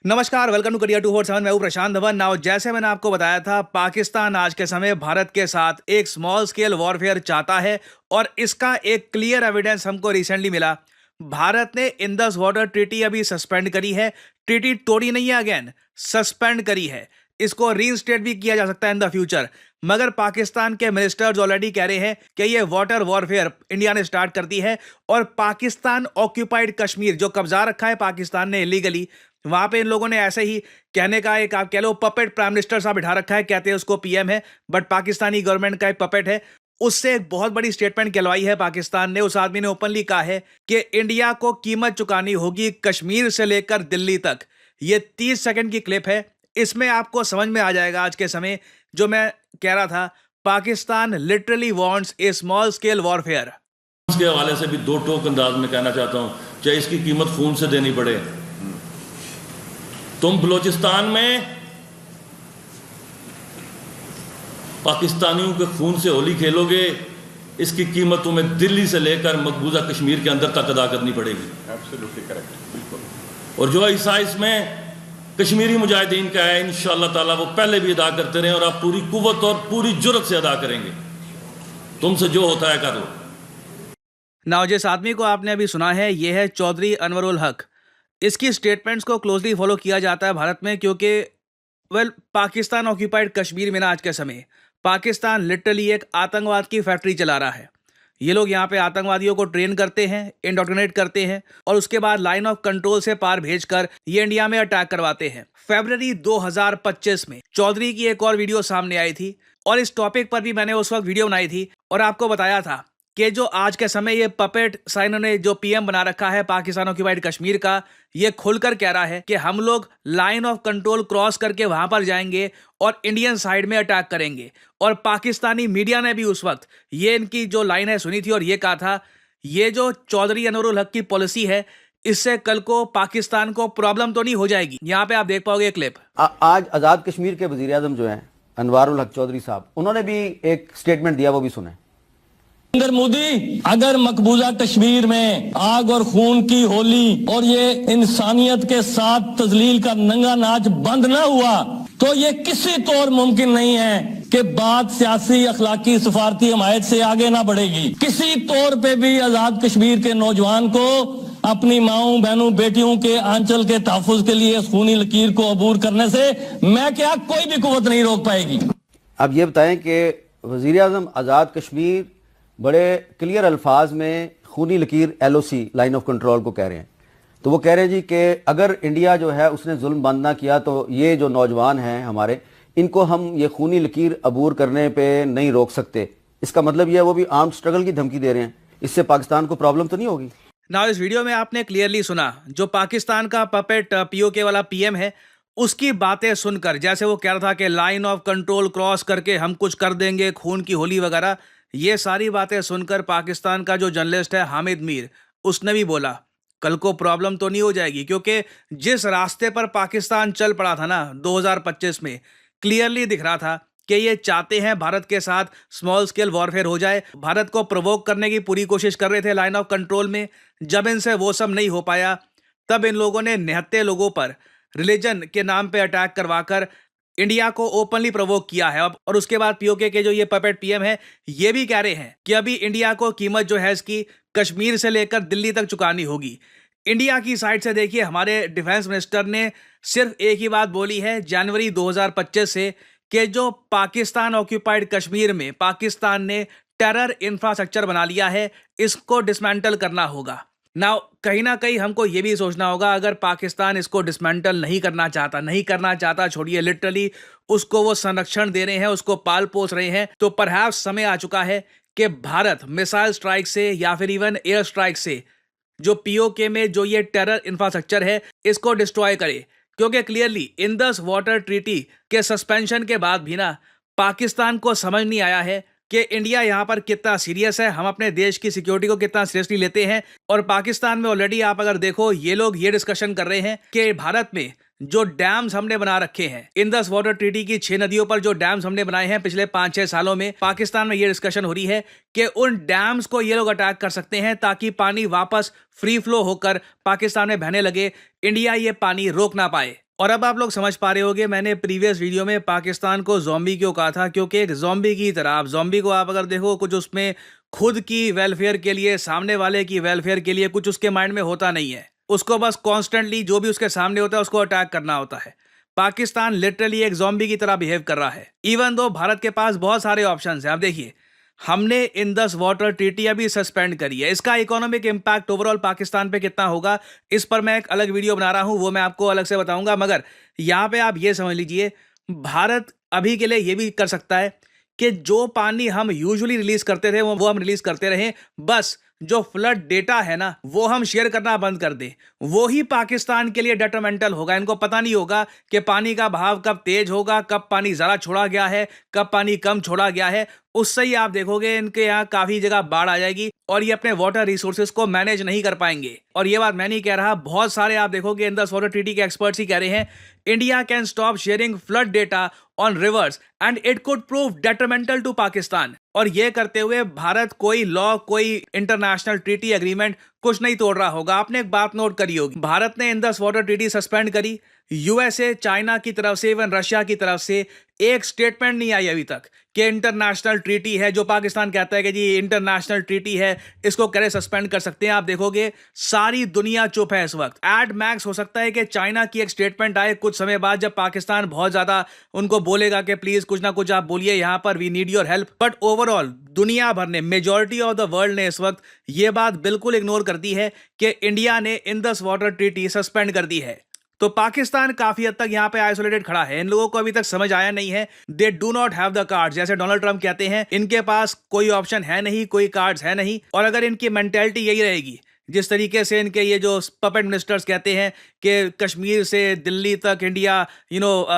नमस्कार, welcome to career 247। मैं हूं प्रशांत धवन। नाउ जैसे मैंने आपको बताया था, पाकिस्तान आज के समय भारत के साथ एक स्मॉल स्केल वॉरफेयर चाहता है और इसका एक क्लियर एविडेंस हमको रिसेंटली मिला। भारत ने इंडस वाटर ट्रीटी अभी सस्पेंड करी है। ट्रीटी तोड़ी नहीं है, अगेन सस्पेंड करी है। इसको रीइंस्टेट भी किया जा सकता है इन द फ्यूचर, मगर पाकिस्तान के मिनिस्टर्स ऑलरेडी कह रहे हैं कि ये वाटर वॉरफेयर इंडिया ने स्टार्ट कर दी है और पाकिस्तान ऑक्यूपाइड कश्मीर जो कब्जा रखा है पाकिस्तान ने इलीगली, वहां पे इन लोगों ने ऐसे ही कहने का एक आप कह लो पपेट प्राइम मिनिस्टर साहब बिठा रखा है, कहते हैं उसको पीएम है, बट पाकिस्तानी गवर्नमेंट का एक पपेट है। उससे एक बहुत बड़ी स्टेटमेंट कहलवाई है पाकिस्तान ने। उस आदमी ने ओपनली कहा है कि इंडिया को कीमत चुकानी होगी कश्मीर से लेकर दिल्ली तक। ये 30 सेकंड की क्लिप है, इसमें आपको समझ में आ जाएगा आज के समय जो मैं कह रहा था। पाकिस्तान लिटरली वांट्स ए स्मॉल स्केल वॉरफेयर। इसके हवाले से भी दो टोक अंदाज में कहना चाहता हूं, चाहे इसकी कीमत खून से देनी पड़े। तुम बलूचिस्तान में पाकिस्तानियों के खून से होली खेलोगे, इसकी कीमत तुम्हें दिल्ली से लेकर मकबूजा कश्मीर के अंदर तक अदा करनी पड़ेगी। एब्सोल्युटली करेक्ट, बिल्कुल। और जो हिस्सा इसमें कश्मीरी मुजाहिदीन का है, इंशाअल्लाह ताला वो पहले भी अदा करते रहे और आप पूरी कुव्वत और पूरी जुर्रत से अदा करेंगे। तुमसे जो होता है कर लो। नाउ जिस आदमी को आपने अभी सुना है, यह है चौधरी अनवरुल हक। इसकी स्टेटमेंट्स को क्लोजली फॉलो किया जाता है भारत में, क्योंकि पाकिस्तान ऑक्यूपाइड कश्मीर में ना आज के समय पाकिस्तान लिटरली एक आतंकवाद की फैक्ट्री चला रहा है। ये लोग यहाँ पे आतंकवादियों को ट्रेन करते हैं, इंडोक्ट्रिनेट करते हैं और उसके बाद लाइन ऑफ कंट्रोल से पार भेजकर ये इंडिया में अटैक करवाते हैं। फरवरी 2025 में चौधरी की एक और वीडियो सामने आई थी और इस टॉपिक पर भी मैंने उस वक्त वीडियो बनाई थी और आपको बताया था कि जो आज के समय ये पपेट साइनो ने जो पीएम बना रखा है पाकिस्तान ऑक्यूपाइड कश्मीर का, ये खुलकर कह रहा है कि हम लोग लाइन ऑफ कंट्रोल क्रॉस करके वहां पर जाएंगे और इंडियन साइड में अटैक करेंगे। और पाकिस्तानी मीडिया ने भी उस वक्त ये इनकी जो लाइन है सुनी थी और ये कहा था ये जो चौधरी अनवरुल हक की पॉलिसी है, इससे कल को पाकिस्तान को प्रॉब्लम तो नहीं हो जाएगी। यहाँ पे आप देख पाओगे क्लिप। आज आजाद कश्मीर के वजीर आजम जो हैं अनवारुल हक चौधरी साहब, उन्होंने भी एक स्टेटमेंट दिया, वो भी सुने। नरेंद्र मोदी, अगर मकबूजा कश्मीर में आग और खून की होली और ये इंसानियत के साथ तजलील का नंगा नाच बंद ना हुआ तो ये किसी तौर मुमकिन नहीं है कि बात सियासी अखलाकी सफारती हमायत से आगे ना बढ़ेगी। किसी तौर पे भी आजाद कश्मीर के नौजवान को अपनी माओं बहनों बेटियों के आंचल के तहफुज के लिए खूनी लकीर को अबूर करने से मैं क्या कोई भी कुव्वत नहीं रोक पाएगी। अब ये बताएं कि वजीर आजम आजाद कश्मीर बड़े क्लियर अल्फाज में खूनी लकीर LOC लाइन ऑफ कंट्रोल को कह रहे हैं। तो वो कह रहे हैं जी कि अगर इंडिया जो है उसने जुल्म बंद ना किया तो ये जो नौजवान हैं हमारे, इनको हम ये खूनी लकीर अबूर करने पे नहीं रोक सकते। इसका मतलब ये है वो भी आर्म्ड स्ट्रगल की धमकी दे रहे हैं। इससे पाकिस्तान को प्रॉब्लम तो नहीं होगी। नाउ इस वीडियो में आपने क्लियरली सुना जो पाकिस्तान का पपेट POK वाला PM है, उसकी बातें सुनकर जैसे वो कह रहा था कि लाइन ऑफ कंट्रोल क्रॉस करके हम कुछ कर देंगे, खून की होली वगैरह, ये सारी बातें सुनकर पाकिस्तान का जो जर्नलिस्ट है हामिद मीर, उसने भी बोला कल को प्रॉब्लम तो नहीं हो जाएगी। क्योंकि जिस रास्ते पर पाकिस्तान चल पड़ा था ना 2025 में, क्लियरली दिख रहा था कि ये चाहते हैं भारत के साथ स्मॉल स्केल वॉरफेयर हो जाए। भारत को प्रोवोक करने की पूरी कोशिश कर रहे थे लाइन ऑफ कंट्रोल में। जब इनसे वो सब नहीं हो पाया, तब इन लोगों ने निहत्ते लोगों पर रिलीजन के नाम पे अटैक करवाकर इंडिया को ओपनली प्रोवोक किया है। और उसके बाद POK के जो ये पपेट PM है, ये भी कह रहे हैं कि अभी इंडिया को कीमत जो है इसकी कश्मीर से लेकर दिल्ली तक चुकानी होगी। इंडिया की साइड से देखिए, हमारे डिफेंस मिनिस्टर ने सिर्फ एक ही बात बोली है जनवरी 2025 से कि जो पाकिस्तान ऑक्यूपाइड कश्मीर में पाकिस्तान ने टेरर इंफ्रास्ट्रक्चर बना लिया है, इसको डिसमेंटल करना होगा। नाउ कहीं ना कहीं हमको ये भी सोचना होगा, अगर पाकिस्तान इसको डिसमेंटल नहीं करना चाहता छोड़िए, लिटरली उसको वो संरक्षण दे रहे हैं, उसको पाल पोस रहे हैं, तो परहैप्स समय आ चुका है कि भारत मिसाइल स्ट्राइक से या फिर इवन एयर स्ट्राइक से जो POK में जो ये टेरर इंफ्रास्ट्रक्चर है इसको डिस्ट्रॉय करे। क्योंकि क्लियरली इंडस वाटर ट्रीटी के सस्पेंशन के बाद भी ना पाकिस्तान को समझ नहीं आया है कि इंडिया यहाँ पर कितना सीरियस है, हम अपने देश की सिक्योरिटी को कितना सीरियसली लेते हैं। और पाकिस्तान में ऑलरेडी आप अगर देखो, ये लोग ये डिस्कशन कर रहे हैं कि भारत में जो डैम्स हमने बना रखे हैं, इंडस वाटर ट्रीटी की 6 नदियों पर जो डैम्स हमने बनाए हैं पिछले 5-6 सालों में, पाकिस्तान में ये डिस्कशन हो रही है कि उन डैम्स को ये लोग अटैक कर सकते हैं ताकि पानी वापस फ्री फ्लो होकर पाकिस्तान में बहने लगे, इंडिया ये पानी रोक ना पाए। और अब आप लोग समझ पा रहे होंगे मैंने प्रीवियस वीडियो में पाकिस्तान को ज़ॉम्बी क्यों कहा था, क्योंकि एक ज़ॉम्बी की तरह आप ज़ॉम्बी को आप अगर देखो कुछ उसमें खुद की वेलफेयर के लिए, सामने वाले की वेलफेयर के लिए कुछ उसके माइंड में होता नहीं है। उसको बस कॉन्स्टेंटली जो भी उसके सामने होता है उसको अटैक करना होता है। पाकिस्तान लिटरली एक ज़ॉम्बी की तरह बिहेव कर रहा है, इवन दो भारत के पास बहुत सारे ऑप्शंस हैं। आप देखिए, हमने इंडस वाटर ट्रीटी अभी सस्पेंड करी है, इसका इकोनॉमिक इम्पैक्ट ओवरऑल पाकिस्तान पे कितना होगा इस पर मैं एक अलग वीडियो बना रहा हूं, वो मैं आपको अलग से बताऊंगा। मगर यहाँ पे आप ये समझ लीजिए, भारत अभी के लिए ये भी कर सकता है कि जो पानी हम यूजुअली रिलीज करते थे वो हम रिलीज करते रहें, बस जो फ्लड डेटा है ना वो हम शेयर करना बंद कर दें। वो ही पाकिस्तान के लिए डेट्रीमेंटल होगा। इनको पता नहीं होगा कि पानी का बहाव कब तेज होगा, कब पानी ज़्यादा छोड़ा गया है, कब पानी कम छोड़ा गया है। उससे ही आप देखोगे इनके यहाँ काफ़ी जगह बाढ़ आ जाएगी और ये अपने वाटर रिसोर्सेज को मैनेज नहीं कर पाएंगे। और ये बात मैं नहीं कह रहा, बहुत सारे आप देखोगे इंडस वाटर ट्रीटी के एक्सपर्ट्स ही कह रहे हैं India can stop sharing flood data on rivers and it could prove detrimental to Pakistan. और ये करते हुए भारत कोई लॉ, कोई इंटरनेशनल ट्रीटी एग्रीमेंट कुछ नहीं तोड़ रहा होगा। आपने एक बात नोट करी होगी, भारत ने इंडस वाटर ट्रीटी सस्पेंड करी, यूएसए, चाइना की तरफ से, इवन रशिया की तरफ से एक स्टेटमेंट नहीं आई अभी तक कि इंटरनेशनल ट्रीटी है। जो पाकिस्तान कहता है कि जी इंटरनेशनल ट्रीटी है, इसको करे सस्पेंड कर सकते हैं। आप देखोगे सारी दुनिया चुप है इस वक्त। एट मैक्स हो सकता है कि चाइना की एक स्टेटमेंट आए कुछ समय बाद, जब पाकिस्तान बहुत ज्यादा उनको बोलेगा कि प्लीज कुछ ना कुछ आप बोलिए यहाँ पर, we need your help. But overall दुनिया भर ने, मेजॉरिटी ऑफ द वर्ल्ड ने इस वक्त ये बात बिल्कुल इग्नोर कर दी है कि इंडिया ने इंडस वाटर ट्रीटी सस्पेंड कर दी है। तो पाकिस्तान काफी हद तक यहाँ पे आइसोलेटेड खड़ा है। इन लोगों को अभी तक समझ आया नहीं है, they do not have the card. जैसे डोनाल्ड ट्रंप कहते हैं, इनके पास कोई ऑप्शन है नहीं, कोई कार्ड्स है नहीं। और अगर इनकी मेंटेलिटी यही रहेगी, जिस तरीके से इनके ये जो पपेट मिनिस्टर्स कहते हैं कि कश्मीर से दिल्ली तक इंडिया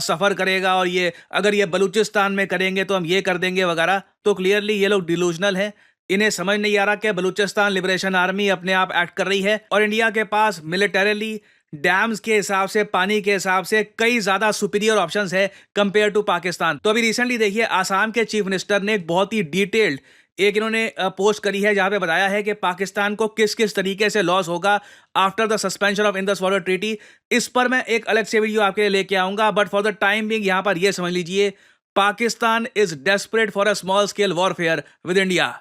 सफ़र करेगा और ये अगर ये बलूचिस्तान में करेंगे तो हम ये कर देंगे वगैरह, तो क्लियरली ये लोग डिलूजनल हैं। इन्हें समझ नहीं आ रहा कि बलूचिस्तान लिबरेशन आर्मी अपने आप एक्ट कर रही है और इंडिया के पास मिलिटरीली, डैम्स के हिसाब से, पानी के हिसाब से कई ज्यादा सुपीरियर ऑप्शंस है कंपेयर टू पाकिस्तान। तो अभी रिसेंटली देखिए, आसाम के चीफ मिनिस्टर ने एक बहुत ही डिटेल्ड एक इन्होंने पोस्ट करी है जहां पे बताया है कि पाकिस्तान को किस किस तरीके से लॉस होगा after the suspension of Indus water treaty. इस पर मैं एक अलग से वीडियो आपके लिए लेके आऊंगा, but for the time being यहां पर यह समझ लीजिए, Pakistan is desperate for a small scale warfare with India.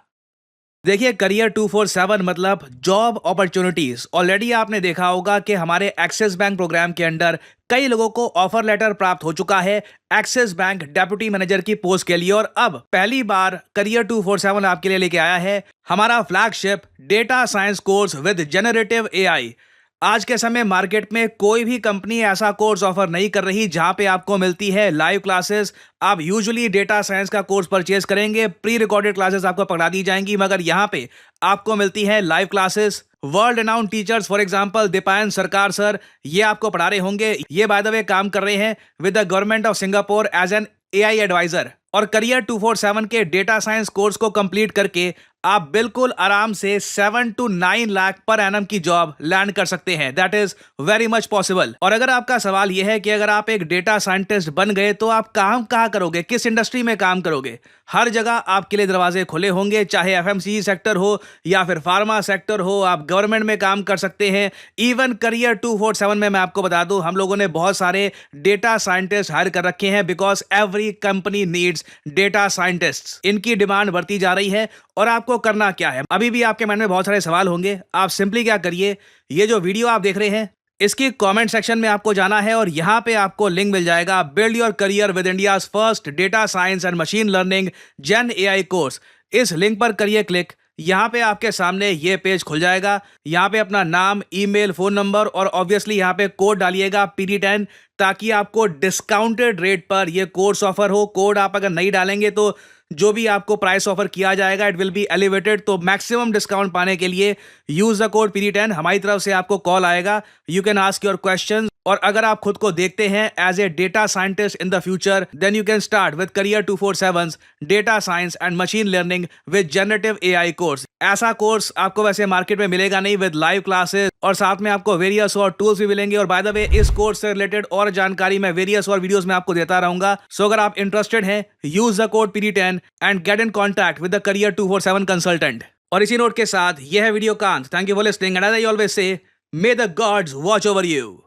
देखिए, करियर 247 मतलब जॉब अपॉर्चुनिटीज। ऑलरेडी आपने देखा होगा कि हमारे एक्सिस बैंक प्रोग्राम के अंडर कई लोगों को ऑफर लेटर प्राप्त हो चुका है एक्सिस बैंक डेप्यूटी मैनेजर की पोस्ट के लिए। और अब पहली बार करियर 247 आपके लिए लेके आया है हमारा flagship data science course with generative AI. आज के समय मार्केट में कोई भी कंपनी ऐसा कोर्स ऑफर नहीं कर रही जहां पे आपको मिलती है लाइव क्लासेस। आप यूजुअली डेटा साइंस का कोर्स परचेज करेंगे, प्री रिकॉर्डेड क्लासेस आपको पकड़ा दी जाएंगी, मगर यहां पे आपको मिलती है live classes. World renowned teachers, for example Deepayan सरकार सर, ये आपको पढ़ा रहे होंगे। ये बाय द वे काम कर रहे हैं with the government of Singapore as an AI adviser. और करियर 247 के डेटा साइंस कोर्स को कंप्लीट करके आप बिल्कुल आराम से 7 to 9 लाख पर एनम की जॉब लैंड कर सकते हैं। That is very much possible. और अगर आपका सवाल यह है कि अगर आप एक डेटा साइंटिस्ट बन गए तो आप काम कहाँ करोगे, किस इंडस्ट्री में काम करोगे, हर जगह आपके लिए दरवाजे खुले होंगे, चाहे एफएमसीजी सेक्टर हो या फिर फार्मा सेक्टर हो, आप गवर्नमेंट में काम कर सकते हैं। इवन करियर 247 में मैं आपको बता दूं, हम लोगों ने बहुत सारे डेटा साइंटिस्ट हायर कर रखे हैं because every company needs data scientists. इनकी डिमांड बढ़ती जा रही है। और आपको करना क्या है, अभी भी आपके मन में बहुत सारे सवाल होंगे। आप सिंपली क्या करिए, ये जो वीडियो आप देख रहे हैं इसकी कमेंट सेक्शन में आपको जाना है और यहां पे आपको लिंक मिल जाएगा build your career with India's first data science and machine learning gen AI course. इस लिंक पर करिए क्लिक। यहाँ पे आपके सामने ये पेज खुल जाएगा। यहाँ पे अपना नाम, ईमेल, फोन नंबर और ऑब्वियसली यहाँ पे कोड डालिएगा PD10, ताकि आपको डिस्काउंटेड रेट पर ये कोर्स ऑफर हो। कोड आप अगर नहीं डालेंगे तो जो भी आपको प्राइस ऑफर किया जाएगा इट विल बी एलिवेटेड। तो मैक्सिमम डिस्काउंट पाने के लिए यूज द कोड PD10। हमारी तरफ से आपको कॉल आएगा, you can ask your question. और अगर आप खुद को देखते हैं as a data scientist in the future, then you can start with career 247 data science and machine learning with generative AI course. ऐसा कोर्स आपको वैसे मार्केट में मिलेगा नहीं, विद लाइव क्लासेस और साथ में आपको वेरियस और टूल्स भी मिलेंगे। और बाय द वे, इस कोर्स से रिलेटेड और जानकारी मैं वेरियस और वीडियोस में आपको देता रहूंगा। सो अगर आप इंटरेस्टेड हैं, use the code PD10 and get in contact with the career 247 consultant. और इसी नोट के साथ यह है वीडियो का अंत। Thank you for listening and as I always say, may the gods watch over you.